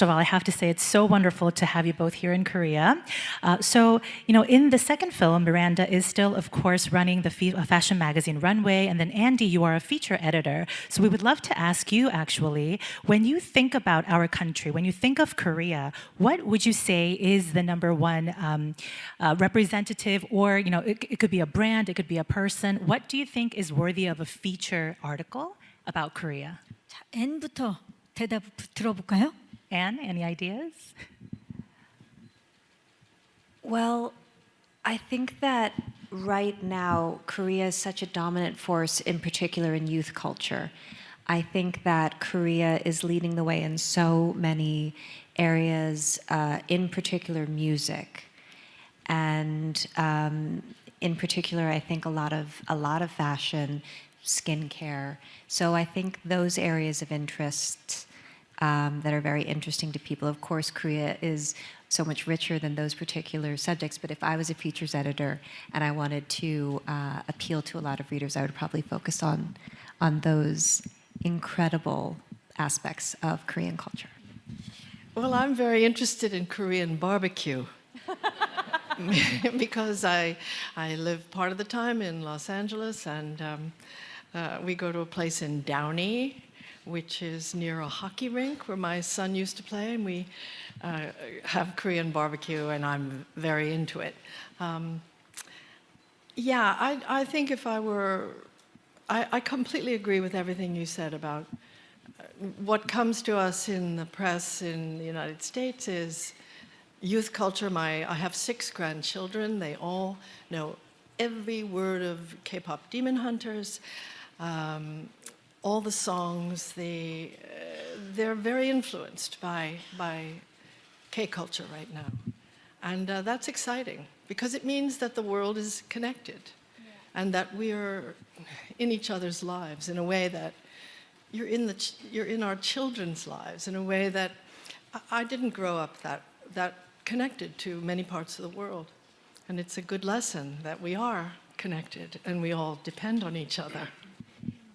first of all, I have to say it's so wonderful to have you both here in Korea. In the second film, Miranda is still, of course, running the fashion magazine Runway, and then Andy, you are a feature editor. So we would love to ask you, actually, when you think about our country, when you think of Korea, what would you say is the number one representative, or it could be a brand, it could be a person. What do you think is worthy of a feature article about Korea? 자, N부터 대답 들어볼까요? Anne, any ideas? Well, I think that right now Korea is such a dominant force, in particular in youth culture. I think that Korea is leading the way in so many areas, in particular music, and in particular, I think a lot of fashion, skincare. So I think those areas of interest that are very interesting to people. Of course, Korea is so much richer than those particular subjects, but if I was a features editor and I wanted to appeal to a lot of readers, I would probably focus on those incredible aspects of Korean culture. Well, I'm very interested in Korean barbecue because I live part of the time in Los Angeles, and we go to a place in Downey, which is near a hockey rink where my son used to play, and we have Korean barbecue, and I'm very into it. I think if I were... I completely agree with everything you said about what comes to us in the press in the United States is youth culture. I have 6 grandchildren. They all know every word of K-pop Demon Hunters, all the songs. They're very influenced by K-culture right now. And that's exciting because it means that the world is connected and that we are in each other's lives in a way that you're in our children's lives in a way that I didn't grow up that connected to many parts of the world. And it's a good lesson that we are connected and we all depend on each other.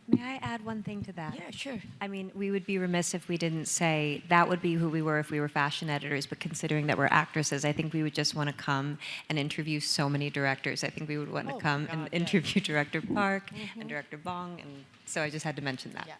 May I add one thing to that? Yeah, sure. I mean, we would be remiss if we didn't say that would be who we were if we were fashion editors, but considering that we're actresses, I think we would just want to come and interview so many directors. I think we would want to come and interview Director Park and Director Bong, and so I just had to mention that. Yeah.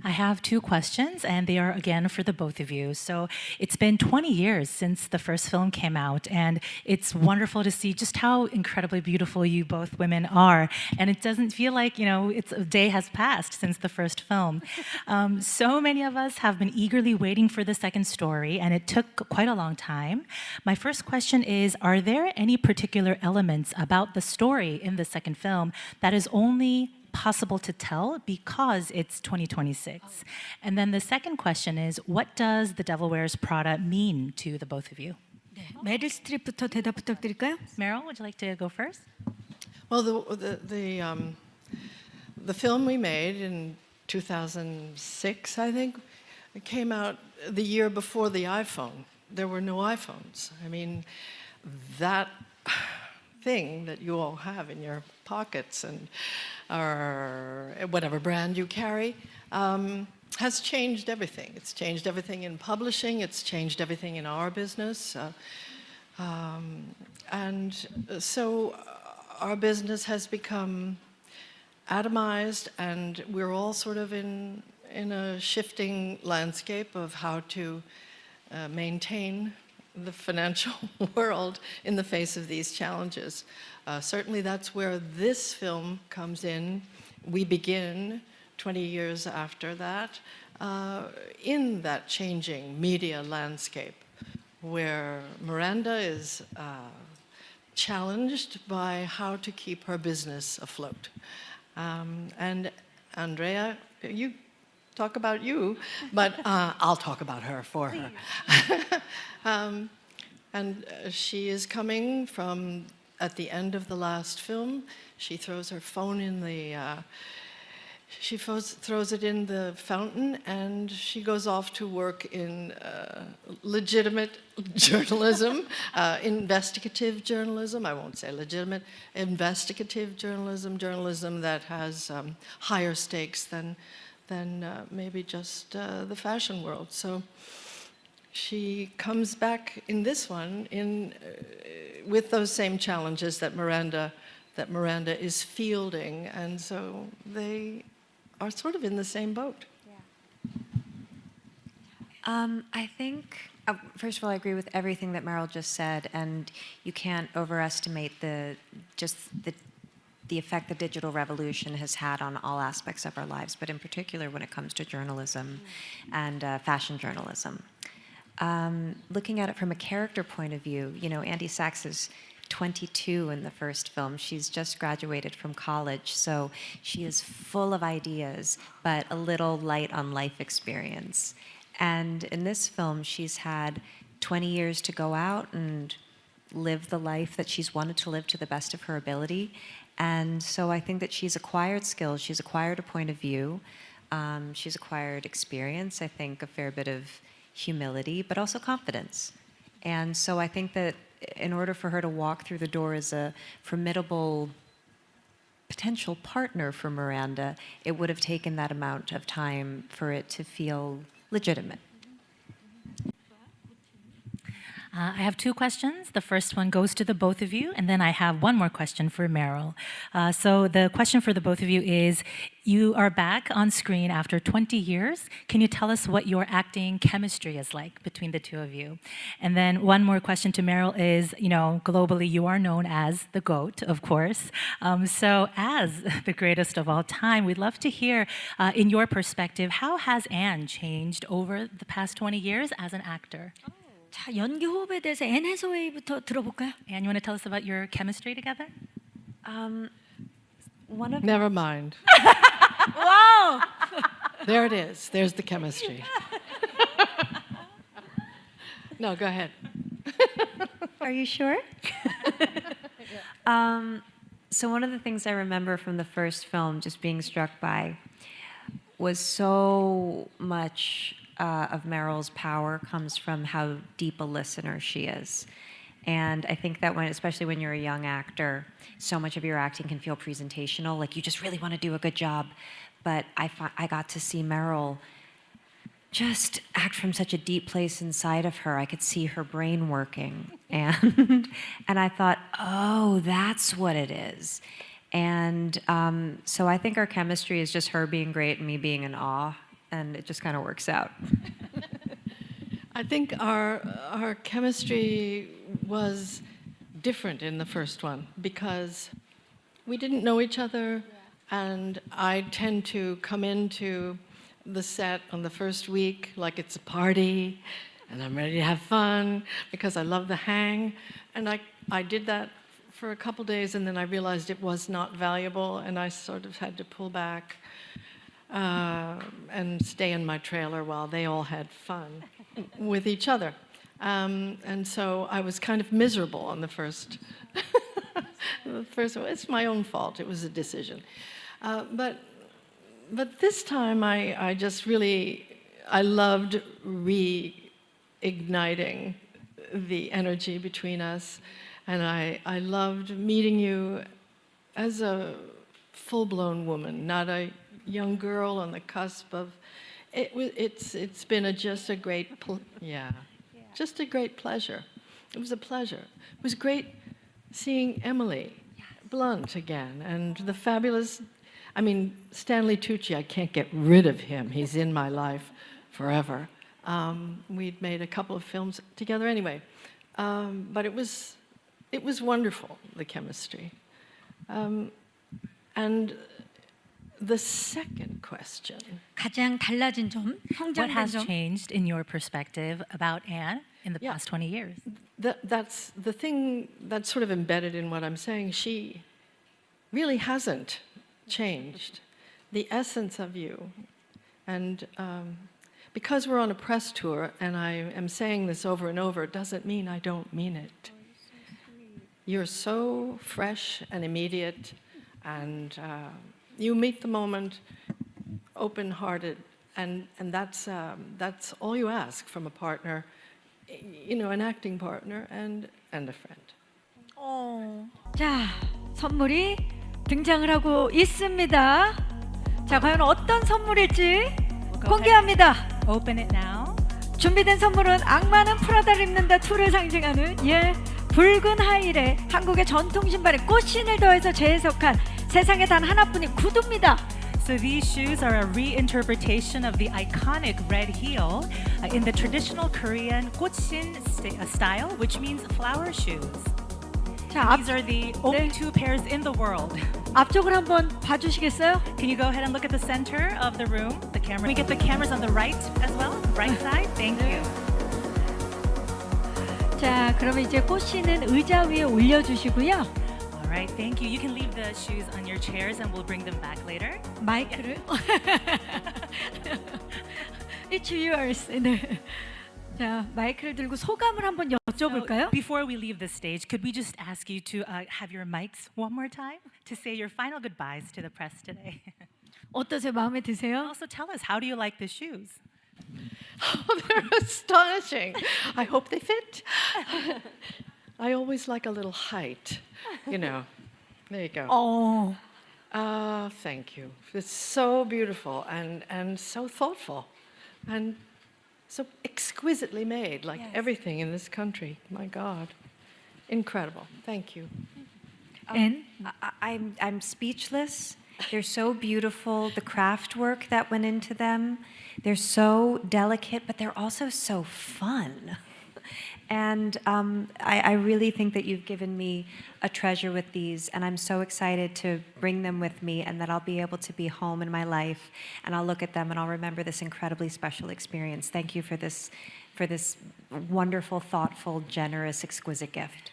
I have 2 questions, and they are, again, for the both of you. So it's been 20 years since the first film came out, and it's wonderful to see just how incredibly beautiful you both women are. And it doesn't feel like, a day has passed since the first film. So many of us have been eagerly waiting for the second story, and it took quite a long time. My first question is, are there any particular elements about the story in the second film that is only possible to tell because it's 2026? And then the second question is, what does The Devil Wears Prada mean to the both of you? 네, 메릴 스트립부터 대답 부탁드릴까요? Meryl, would you like to go first? Well, the film we made in 2006, I think, it came out the year before the iPhone. There were no iPhones. I mean, that thing that you all have in your pockets and or whatever brand you carry has changed everything. It's changed everything in publishing. It's changed everything in our business. And so our business has become atomized, and we're all sort of in a shifting landscape of how to maintain the financial world in the face of these challenges. Certainly that's where this film comes in. We begin 20 years after that in that changing media landscape where Miranda is challenged by how to keep her business afloat. And Andrea, you talk about you, but I'll talk about her for her. And she is coming from, at the end of the last film, she throws her phone in the, she throws it in the fountain, and she goes off to work in legitimate journalism, investigative journalism. I won't say legitimate, investigative journalism, journalism that has higher stakes than than maybe just the fashion world. So she comes back in this one with those same challenges that Miranda is fielding, and so they are sort of in the same boat. I think, first of all, I agree with everything that Meryl just said, and you can't overestimate the effect the digital revolution has had on all aspects of our lives, but in particular when it comes to journalism and fashion journalism. Looking at it from a character point of view, you know, Andy Sachs is 22 in the first film. She's just graduated from college, so she is full of ideas, but a little light on life experience. And in this film, she's had 20 years to go out and live the life that she's wanted to live to the best of her ability. And so I think that she's acquired skills, she's acquired a point of view, she's acquired experience, I think a fair bit of humility, but also confidence. And so I think that in order for her to walk through the door as a formidable potential partner for Miranda, it would have taken that amount of time for it to feel legitimate. I have two questions. The first one goes to the both of you, and then I have one more question for Meryl. So the question for the both of you is, you are back on screen after 20 years. Can you tell us what your acting chemistry is like between the two of you? And then one more question to Meryl is, you know, globally you are known as the GOAT, of course. So as the greatest of all time, we'd love to hear, in your perspective, how has Anne changed over the past 20 years as an actor? 자, 연기 호흡에 대해서 앤 해서웨이부터 들어볼까요? Anne, you want to tell us about your chemistry together? One of Never mind. 와우! There it is. There's the chemistry. No, go ahead. Are you sure? So one of the things I remember from the first film, just being struck by, was so much of Meryl's power comes from how deep a listener she is. And I think that especially when you're a young actor, so much of your acting can feel presentational, like you just really want to do a good job. But I got to see Meryl just act from such a deep place inside of her. I could see her brain working. And I thought, oh, that's what it is. And so I think our chemistry is just her being great and me being in awe. And it just kind of works out. I think our chemistry was different in the first one because we didn't know each other, and I tend to come into the set on the first week like it's a party, and I'm ready to have fun because I love the hang, and I did that for a couple days, and then I realized it was not valuable, and I sort of had to pull back and stay in my trailer while they all had fun with each other. And so I was kind of miserable on the first. The first one. It's my own fault. It was a decision. But this time I just really, I loved reigniting the energy between us. And I loved meeting you as a full-blown woman, not a young girl on the cusp of. It's been just a great just a great pleasure. It was a pleasure. It was great seeing Emily Blunt again, and the fabulous. I mean, Stanley Tucci. I can't get rid of him. He's in my life forever. We'd made a couple of films together anyway, but it was wonderful, the chemistry. And the second question. 가장 달라진 점, What 성장된 has 점. changed in your perspective about Anne in the past 20 years? That's the thing that's sort of embedded in what I'm saying. She really hasn't changed. The essence of you. And because we're on a press tour, and I am saying this over and over, it doesn't mean I don't mean it. You're so fresh and immediate, and you meet the moment open-hearted, and that's all you ask from a partner, you know, an acting partner and a friend. 자, 선물이 등장을 하고 있습니다. 자, 과연 어떤 선물일지 go 공개합니다. Open it now. 준비된 선물은 악마는 프라다를 입는다 2를 상징하는 붉은 하일에 한국의 전통 신발에 꽃신을 더해서 재해석한 세상에 단 하나뿐인 구두입니다. So these shoes are a reinterpretation of the iconic red heel in the traditional Korean 꽃신 style, which means flower shoes. 자, These are the only two pairs in the world. 앞쪽을 한번 봐주시겠어요? Can you go ahead and look at the center of the room? The camera. Can we get the cameras on the right as well? Right side. Thank you. 자, 그러면 이제 꽃신은 의자 위에 올려주시고요. All right, thank you. You can leave the shoes on your chairs and we'll bring them back later. 마이크를. It's yours. 네. 자, 마이크를 들고 소감을 한번 여쭤볼까요? Before we leave the stage, could we just ask you to have your mics one more time to say your final goodbyes to the press today? 어떠세요? 마음에 드세요? Also tell us, how do you like the shoes? Oh, they're astonishing. I hope they fit. I always like a little height, you know. There you go. Thank you. It's so beautiful and so thoughtful and so exquisitely made, like everything in this country. My God. Incredible. Thank you. 앤? I'm speechless. They're so beautiful. The craft work that went into them. They're so delicate, but they're also so fun. And I really think that you've given me a treasure with these, and I'm so excited to bring them with me, and that I'll be able to be home in my life, and I'll look at them and I'll remember this incredibly special experience. Thank you for this wonderful, thoughtful, generous, exquisite gift.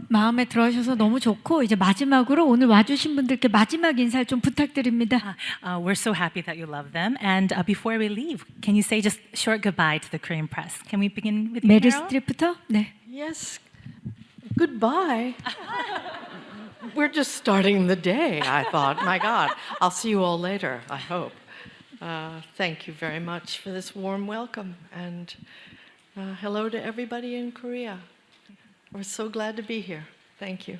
마음에 들어주셔서 너무 좋고 이제 마지막으로 오늘 와주신 분들께 마지막 인사를 좀 부탁드립니다. We're so happy that you love them. And before we leave, can you say just short goodbye to the Korean press? Can we begin with you, 메릴 Meryl? 스트립부터? 네. Yes. Goodbye. We're just starting the day, I thought. My God. I'll see you all later, I hope. Thank you very much for this warm welcome. And hello to everybody in Korea. We're so glad to be here. Thank you.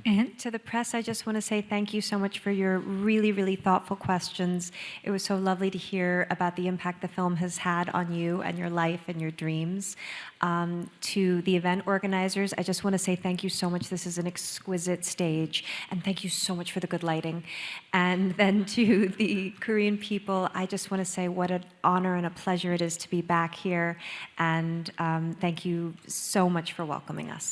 앤? To the press, I just want to say thank you so much for your really, really thoughtful questions. It was so lovely to hear about the impact the film has had on you and your life and your dreams. To the event organizers, I just want to say thank you so much. This is an exquisite stage, and thank you so much for the good lighting. And then to the Korean people, I just want to say what an honor and a pleasure it is to be back here, and thank you so much for welcoming us.